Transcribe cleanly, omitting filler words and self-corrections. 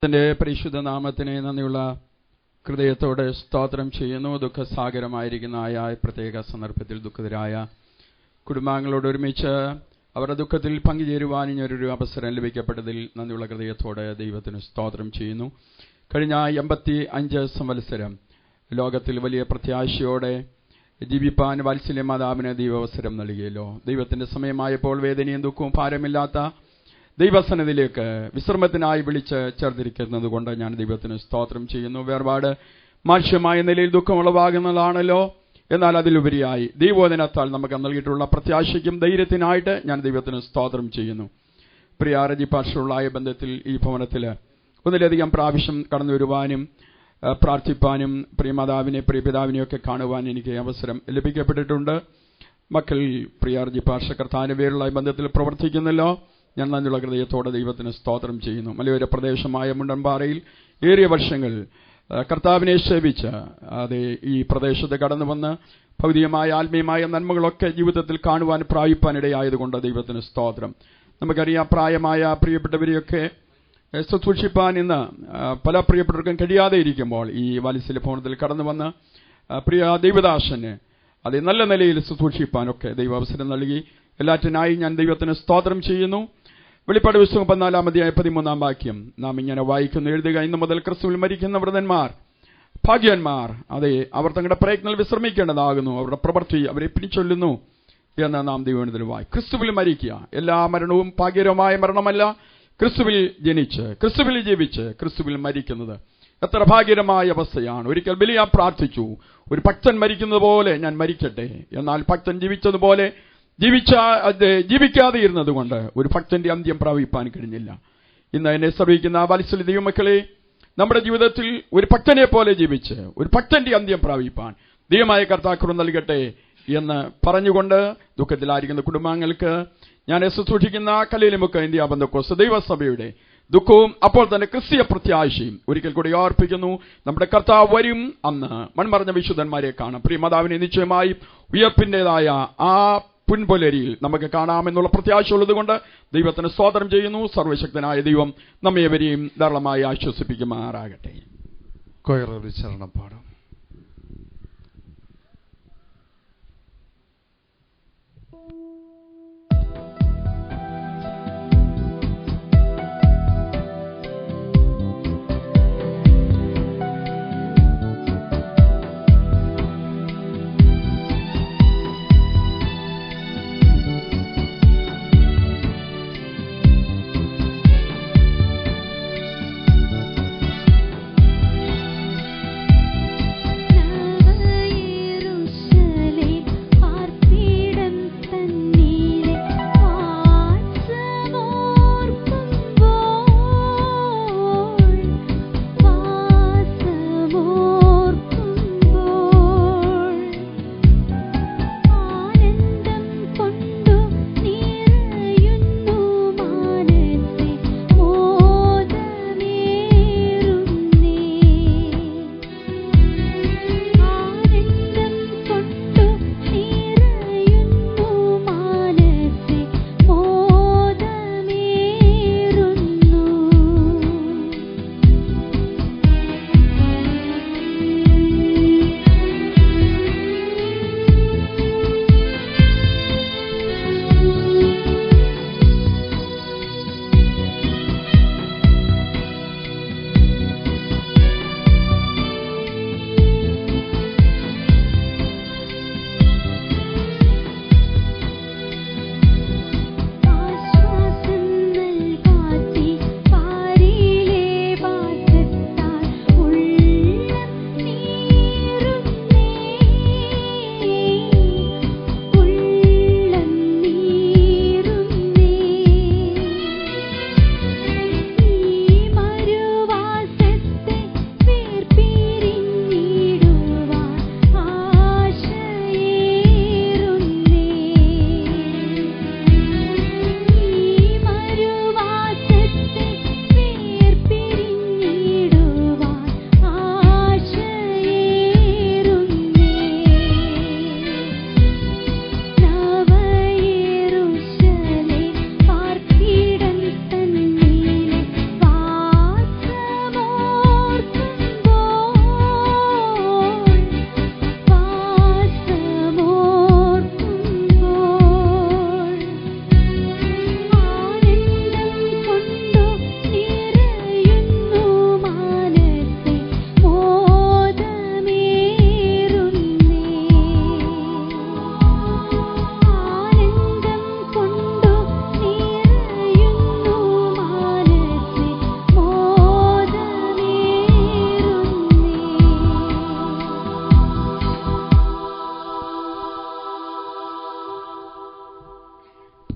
തന്റെ പരിശുദ്ധ നാമത്തിനെ നന്ദിയുള്ള ഹൃദയത്തോടെ സ്തോത്രം ചെയ്യുന്നു. ദുഃഖസാഗരമായിരിക്കുന്ന പ്രത്യേക സന്ദർഭത്തിൽ ദുഃഖിതരായ കുടുംബാംഗങ്ങളോട് ഒരുമിച്ച് അവരുടെ ദുഃഖത്തിൽ പങ്കുചേരുവാൻ ഇങ്ങനൊരു അവസരം ലഭിക്കപ്പെട്ടതിൽ നന്ദിയുള്ള ഹൃദയത്തോടെ ദൈവത്തിന് സ്തോത്രം ചെയ്യുന്നു. കഴിഞ്ഞ 85 സംവത്സരം ലോകത്തിൽ വലിയ പ്രത്യാശയോടെ ജീവിപ്പാൻ വാത്സല്യ മാതാവിന് ദൈവാവസരം നൽകിയല്ലോ. ദൈവത്തിന്റെ സമയമായപ്പോൾ വേദനയും ദുഃഖവും ഭാരമില്ലാത്ത ദൈവസന്നിധിയിലേക്ക് വിശ്രമത്തിനായി വിളിച്ച് ചേർത്തിരിക്കുന്നത് കൊണ്ട് ഞാൻ ദൈവത്തിന് സ്തോത്രം ചെയ്യുന്നു. വേർപാട് മാനുഷ്യമായ നിലയിൽ ദുഃഖമുളവാകുന്നതാണല്ലോ. എന്നാൽ അതിലുപരിയായി ദൈവോധനത്താൽ നമുക്ക് നൽകിയിട്ടുള്ള പ്രത്യാശയ്ക്കും ധൈര്യത്തിനായിട്ട് ഞാൻ ദൈവത്തിന് സ്തോത്രം ചെയ്യുന്നു. പ്രിയ റജി പാസ്റ്ററുള്ളായ ബന്ധത്തിൽ ഈ ഭവനത്തിൽ ഒന്നിലധികം പ്രാവശ്യം കടന്നു വരുവാനും പ്രാർത്ഥിപ്പാനും പ്രിയമാതാവിനെ പ്രിയപിതാവിനെയൊക്കെ കാണുവാൻ എനിക്ക് അവസരം ലഭിക്കപ്പെട്ടിട്ടുണ്ട്. മക്കൾ പ്രിയ റജി പാസ്റ്റർ കർത്താവിന്റെ പേരുള്ള ബന്ധത്തിൽ പ്രവർത്തിക്കുന്നല്ലോ. ഞാൻ നന്ദിയുള്ള ഹൃദയത്തോടെ ദൈവത്തിന് സ്തോത്രം ചെയ്യുന്നു. മലയോര പ്രദേശമായ മുണ്ടൻപാറയിൽ ഏറിയ വർഷങ്ങൾ കർത്താവിനെ സേവിച്ച് ഈ പ്രദേശത്ത് കടന്നു വന്ന് ഭൗതികമായ ആത്മീയമായ നന്മകളൊക്കെ ജീവിതത്തിൽ കാണുവാൻ പ്രാപിപ്പാനിടയായതുകൊണ്ട് ദൈവത്തിന് സ്തോത്രം. നമുക്കറിയാം, പ്രായമായ പ്രിയപ്പെട്ടവരെയൊക്കെ ശുശ്രൂഷിപ്പാൻ ഇന്ന് പല പ്രിയപ്പെട്ടവർക്കും കഴിയാതെ ഇരിക്കുമ്പോൾ ഈ വാത്സല്യ ഭവനത്തിൽ കടന്നു വന്ന് പ്രിയ ദൈവദാസന് നല്ല നിലയിൽ ശുശ്രൂഷിപ്പാനൊക്കെ ദൈവ അവസരം നൽകി. എല്ലാറ്റിനായി ഞാൻ ദൈവത്തിന് സ്തോത്രം ചെയ്യുന്നു. വെളിപ്പാട് പുസ്തകം 14-13 വാക്യം നാം ഇങ്ങനെ വായിക്കുന്നു, എഴുതുക: ഇന്നു മുതൽ ക്രിസ്തുവിൽ മരിക്കുന്ന വ്രതന്മാർ ഭാഗ്യന്മാർ, അവർ തങ്ങളുടെ പ്രയത്നത്തിൽ വിശ്രമിക്കേണ്ടതാകുന്നു, അവരുടെ പ്രവൃത്തി അവരെ പിടിച്ചൊല്ലുന്നു എന്ന് നാം ദൈവത്തിൽ വായി. ക്രിസ്തുവിൽ മരിക്കുക. എല്ലാ മരണവും ഭാഗ്യകരമായ മരണമല്ല. ക്രിസ്തുവിൽ ജനിച്ച് ക്രിസ്തുവിൽ ജീവിച്ച് ക്രിസ്തുവിൽ മരിക്കുന്നത് എത്ര ഭാഗ്യകരമായ അവസ്ഥയാണ്. ഒരിക്കൽ ബലിയാൻ പ്രാർത്ഥിച്ചു, ഒരു ഭക്തൻ മരിക്കുന്നത് പോലെ ഞാൻ മരിക്കട്ടെ. എന്നാൽ ഭക്തൻ ജീവിച്ചതുപോലെ ജീവിക്കാതെ ഇരുന്നത് കൊണ്ട് ഒരു ഭക്തന്റെ അന്ത്യം പ്രാപിപ്പാൻ കഴിഞ്ഞില്ല. ഇന്ന് എന്നെ ശ്രവിക്കുന്ന വാത്സല്യ ദൈവമക്കളെ, നമ്മുടെ ജീവിതത്തിൽ ഒരു ഭക്തനെ പോലെ ജീവിച്ച് ഒരു ഭക്തന്റെ അന്ത്യം പ്രാപിപ്പാൻ ദൈവമായ കർത്താക്രമം നൽകട്ടെ എന്ന് പറഞ്ഞുകൊണ്ട് ദുഃഖത്തിലായിരിക്കുന്ന കുടുംബാംഗങ്ങൾക്ക് ഞാൻ ശുശ്രൂഷിക്കുന്ന കലയിലുമൊക്കെ ഇന്ത്യ ബന്ധക്കോസ് ദൈവസഭയുടെ ദുഃഖവും അപ്പോൾ തന്നെ ക്രിസ്തീയ പ്രത്യാശയും ഒരിക്കൽ കൂടി ഓർപ്പിക്കുന്നു. നമ്മുടെ കർത്താവ് വരും, അന്ന് മൺമറഞ്ഞ വിശുദ്ധന്മാരെ കാണാം. പ്രിയമാതാവിനെ നിശ്ചയമായി ഉയർപ്പിന്റേതായ ആ പുൻപൊലരിയിൽ നമുക്ക് കാണാമെന്നുള്ള പ്രത്യാശ ഉള്ളതുകൊണ്ട് ദൈവത്തിന് സ്തോത്രം ചെയ്യുന്നു. സർവശക്തനായ ദൈവം നമ്മേവരെയും ധാരാളമായി ആശ്വസിപ്പിക്കുമാറാകട്ടെ. കൊയറൊരു ചരണം പാടും.